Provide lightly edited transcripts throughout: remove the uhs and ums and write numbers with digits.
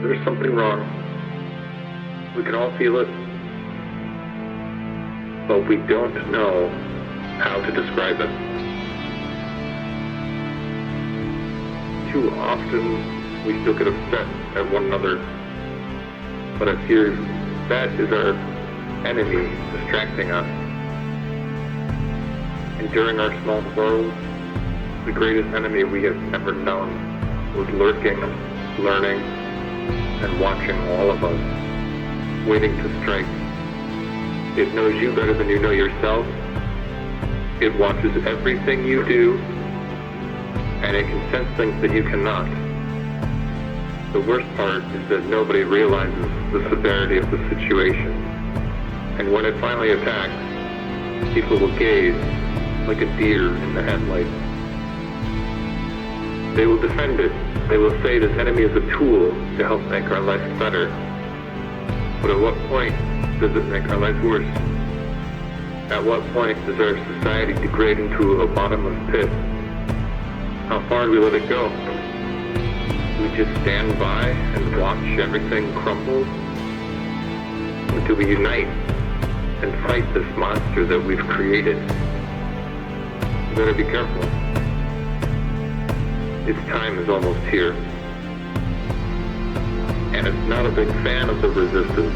there's something wrong. We can all feel it, but we don't know how to describe it. Too often, we still get upset at one another, but I fear that is our enemy distracting us. And during our small quarrels, the greatest enemy we have ever known was lurking, learning, and watching all of us, waiting to strike. It knows you better than you know yourself. It watches everything you do, and it can sense things that you cannot. The worst part is that nobody realizes the severity of the situation. And when it finally attacks, people will gaze like a deer in the headlights. They will defend it. They will say this enemy is a tool to help make our life better. But at what point does it make our life worse? At what point does our society degrade into a bottomless pit? How far do we let it go? Do we just stand by and watch everything crumble? Or do we unite and fight this monster that we've created? We better be careful. Its time is almost here. And it's not a big fan of the resistance.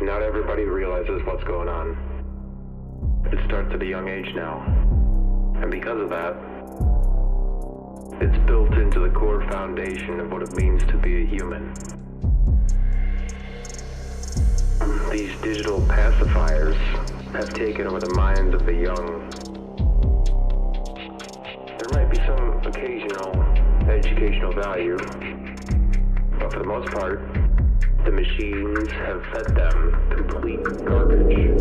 Not everybody realizes what's going on. It starts at a young age now. And because of that, it's built into the core foundation of what it means to be a human. These digital pacifiers have taken over the minds of the young. There might be some occasional educational value, but for the most part, the machines have fed them complete garbage.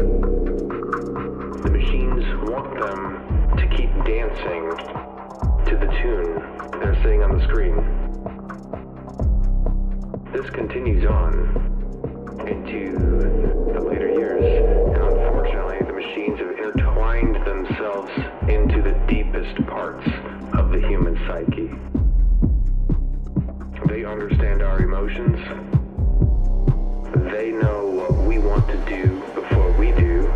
The machines want them to keep dancing to the tune they're seeing on the screen. This continues on into the later years, and unfortunately the machines have intertwined themselves into the deepest parts of the human psyche. They understand our emotions. They know what we want to do before we do,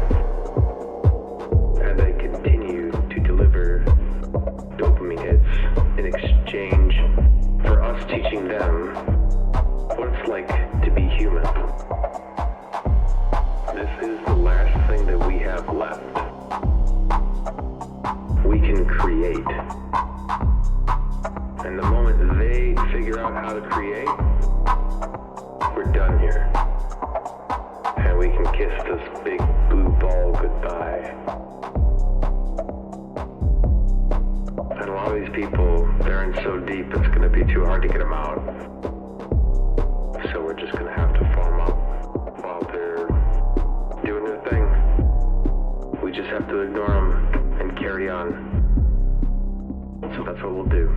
and they continue to deliver dopamine hits in exchange for us teaching them what it's like to be human. This is the last thing that we have left. We can create. And the moment they figure out how to create, we're done here. And we can kiss this big blue ball goodbye. And a lot of these people, they're in so deep it's going to be too hard to get them out. So we're just going to have to form up while they're doing their thing. We just have to ignore them and carry on. So that's what we'll do.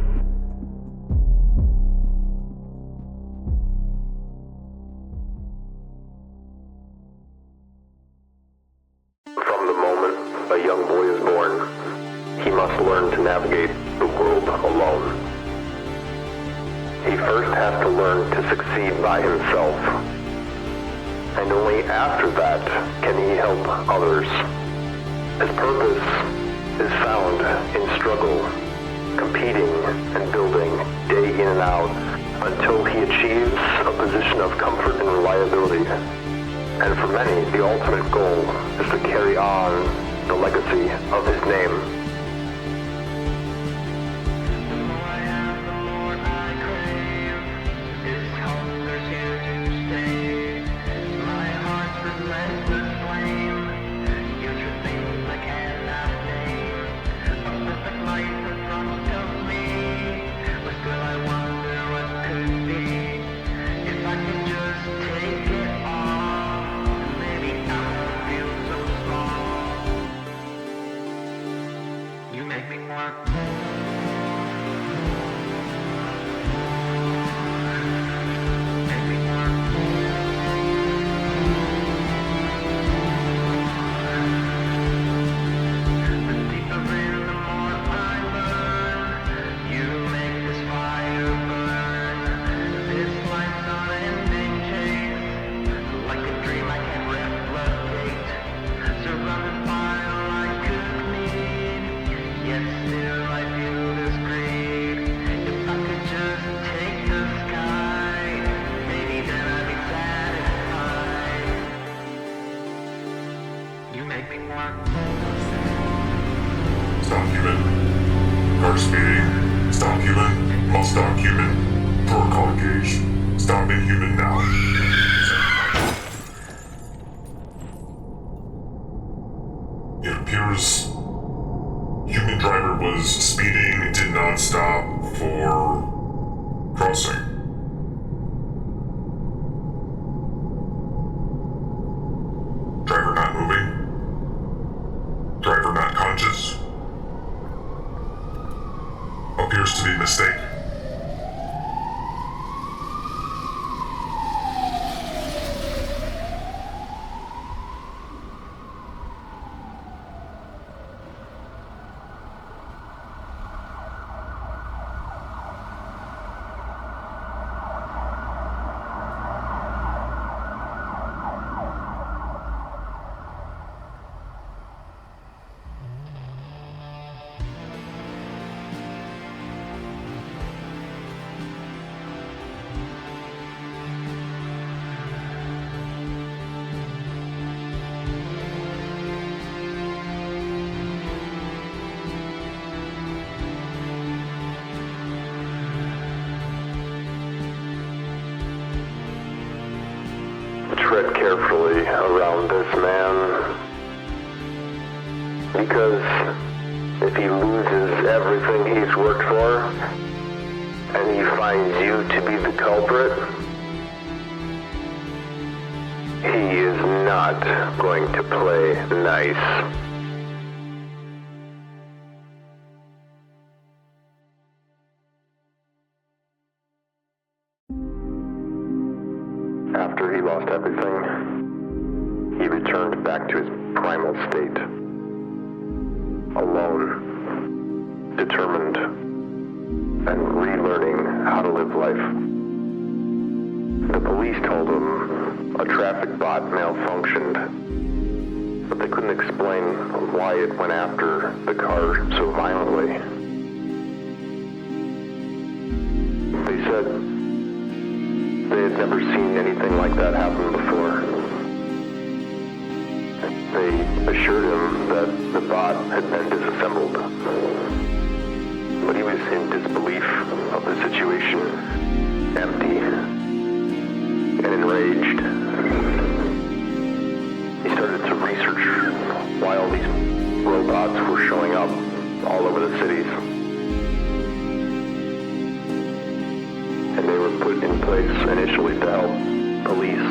From the moment a young boy is born, he must learn to navigate the world alone. He first has to learn to succeed by himself, and only after that can he help others. His purpose is found in struggle, competing and building day in and out until he achieves a position of comfort and reliability. And for many, the ultimate goal is to carry on the legacy of his name. make me more? Stop human. Car speeding. Stop human. Must stop human. Throw a car gauge. Stop inhuman now. It appears human driver was speeding, did not stop for crossing. Driver not moving. Driver not conscious. Appears to be a mistake. Tread carefully around this man, because if he loses everything he's worked for, and he finds you to be the culprit, he is not going to play nice. After he lost everything, he returned back to his primal state. Alone, determined, and relearning how to live life. The police told him a traffic bot malfunctioned, but they couldn't explain why it went after the car so violently. They said they had never seen anything like that happen before. They assured him that the bot had been disassembled. But he was in disbelief of the situation, empty and enraged. He started to research why all these robots were showing up all over the cities. And they were put in place initially to help police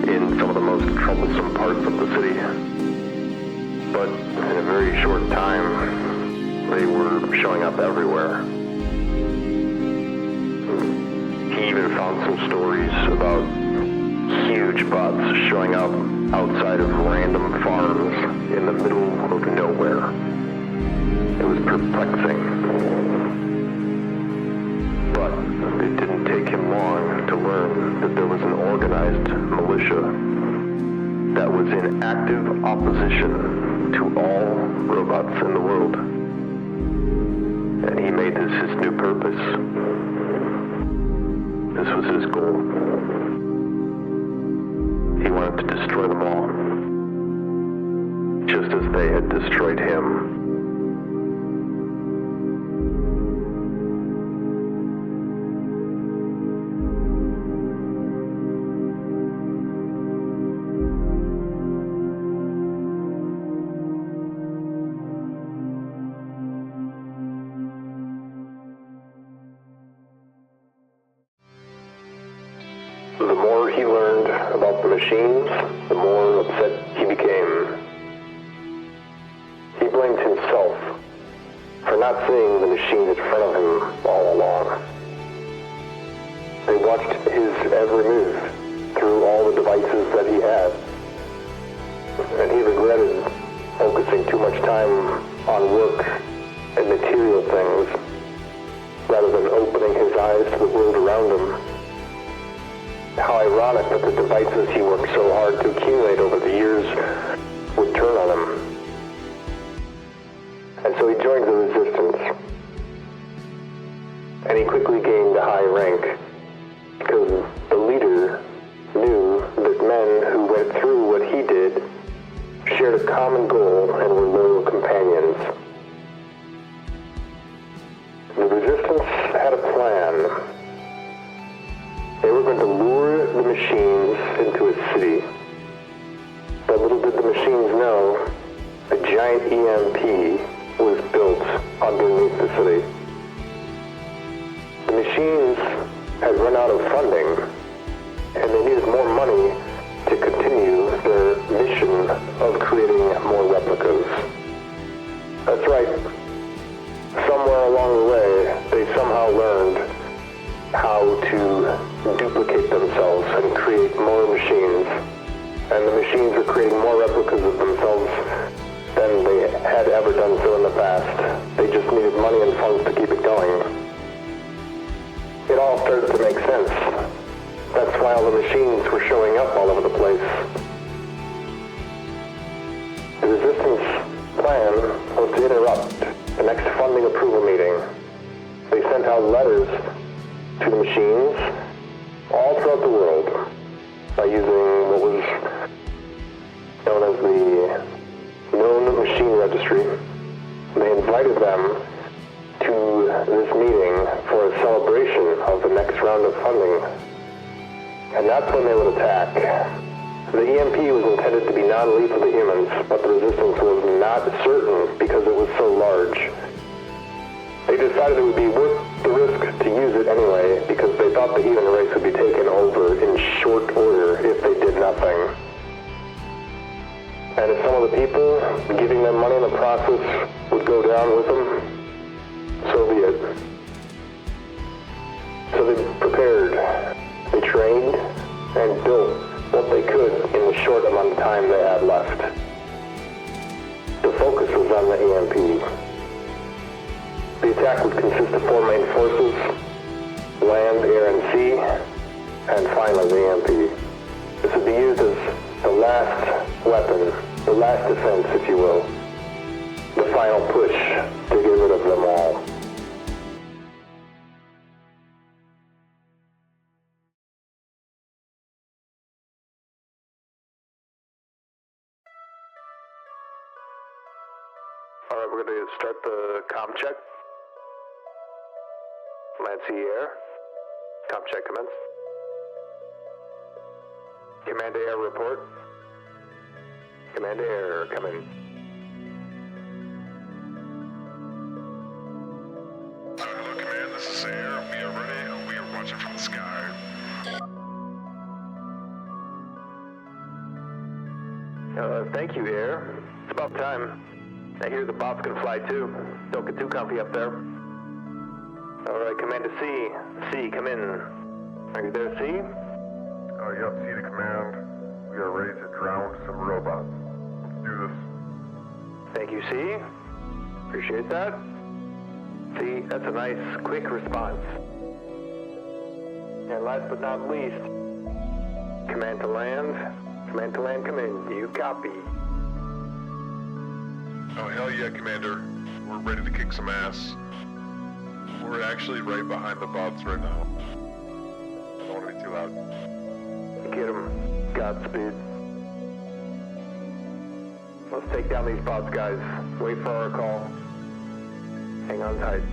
in some of the most troublesome parts of the city. But in a very short time, they were showing up everywhere. He even found some stories about huge bots showing up outside of random farms in the middle of nowhere. It was perplexing. But it didn't take him long to learn that there was an organized militia that was in active opposition to all robots in the world. And he made this his new purpose. This was his goal. He wanted to destroy them all, just as they had destroyed him. The more he learned about the machines, the more upset he became. He blamed himself for not seeing the machines in front of him all along. They watched his every move through all the devices that he had. And he regretted focusing too much time on work and material things rather than opening his eyes to the world around him. How ironic that the devices he worked so hard to accumulate over the years would turn on him. And so he joined the resistance. And he quickly gained a high rank because the leader knew that men who went through what he did shared a common goal and were loyal companions. The Resistance had a plan. They were going to lure the machines into a city. But little did the machines know, a giant EMP was built underneath the city. The machines had run out of funding, and they needed more money to continue their mission of creating more replicas. That's right. Somewhere along the way, they somehow learned how to duplicate themselves and create more machines. And the machines are creating more replicas of themselves than they had ever done so in the past. They just needed money and funds to keep it going. It all started to make sense. That's why all the machines were showing up all over the place. The Resistance plan was to interrupt the next funding approval meeting. They sent out letters to the machines all throughout the world by using what was known as the Known Machine Registry. They invited them to this meeting for a celebration of the next round of funding. And that's when they would attack. The EMP was intended to be non-lethal to humans, but the Resistance was not certain because it was so large. They decided it would be worth the risk to use it anyway because they thought the human race would be taken over in short order if they did nothing. And if some of the people giving them money in the process would go down with them, so be it. So they prepared, they trained, and built what they could in the short amount of time they had left. The focus was on the EMP. The attack would consist of 4 main forces: land, air, and sea, and finally the EMP. This would be used as the last weapon, the last defense, if you will. The final push to get rid of them all. All right, we're going to start the comm check. Land, sea, air. Comm check commence. Command to air report. Command to air, come in. Hello, Command. This is Air. We are ready. We are watching from the sky. Thank you, Air. It's about time. I hear the bots can fly too. Don't get too comfy up there. All right, Command to C. C, come in. Are you there, C? Yep, see the command. We are ready to drown some robots. Let's do this. Thank you, C. Appreciate that. C, that's a nice, quick response. And last but not least, Command to land. Command to land, come in. Do you copy? Oh, hell yeah, Commander. We're ready to kick some ass. We're actually right behind the bots right now. I don't want to be too loud. Get him. Godspeed. Let's take down these bots, guys. Wait for our call. Hang on tight.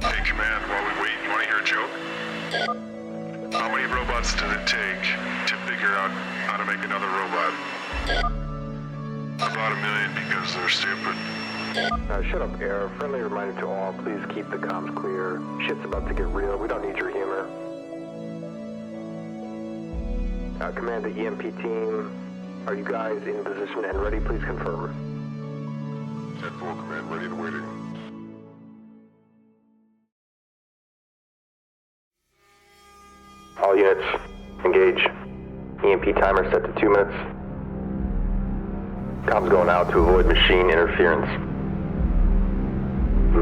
Hey, Command, while we wait, you want to hear a joke? How many robots does it take to figure out how to make another robot? About 1 million because they're stupid. Shut up, Air. Friendly reminder to all, please keep the comms clear. Shit's about to get real. We don't need your humor. Command the EMP team. Are you guys in position and ready? Please confirm. 10-4, Command, ready and waiting. All units, engage. EMP timer set to 2 minutes. Comms going out to avoid machine interference.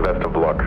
Best of luck.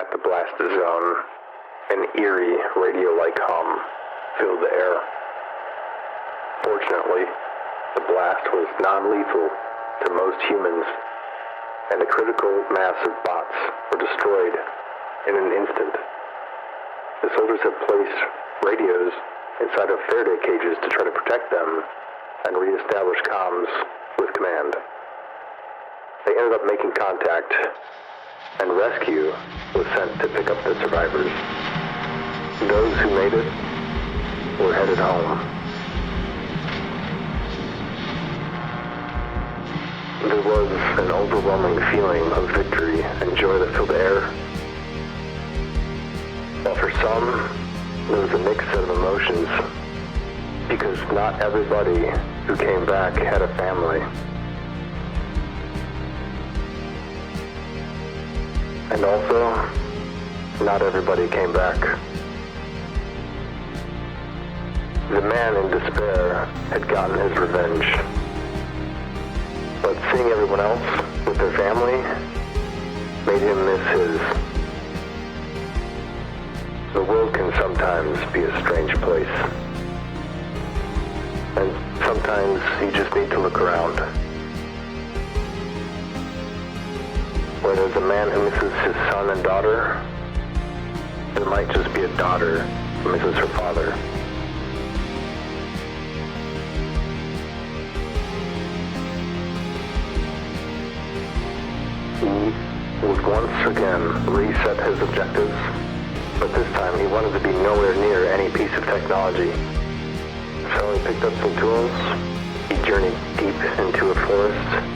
at the blast zone, an eerie radio-like hum filled the air. Fortunately, the blast was non-lethal to most humans, and a critical mass of bots were destroyed in an instant. The soldiers had placed radios inside of Faraday cages to try to protect them and re-establish comms with command. They ended up making contact, and rescue was sent to pick up the survivors. Those who made it were headed home. There was an overwhelming feeling of victory and joy that filled the air. While for some, there was a mix of emotions, because not everybody who came back had a family. And also, not everybody came back. The man in despair had gotten his revenge. But seeing everyone else with their family made him miss his. The world can sometimes be a strange place. And sometimes you just need to look around. Where there's a man who misses his son and daughter, there might just be a daughter who misses her father. He would once again reset his objectives, but this time he wanted to be nowhere near any piece of technology. So he picked up some tools, he journeyed deep into a forest,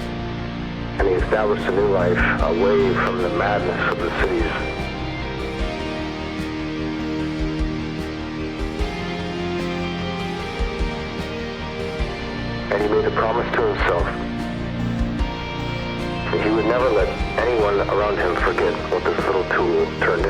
and he established a new life away from the madness of the cities. And he made a promise to himself. He would never let anyone around him forget what this little tool turned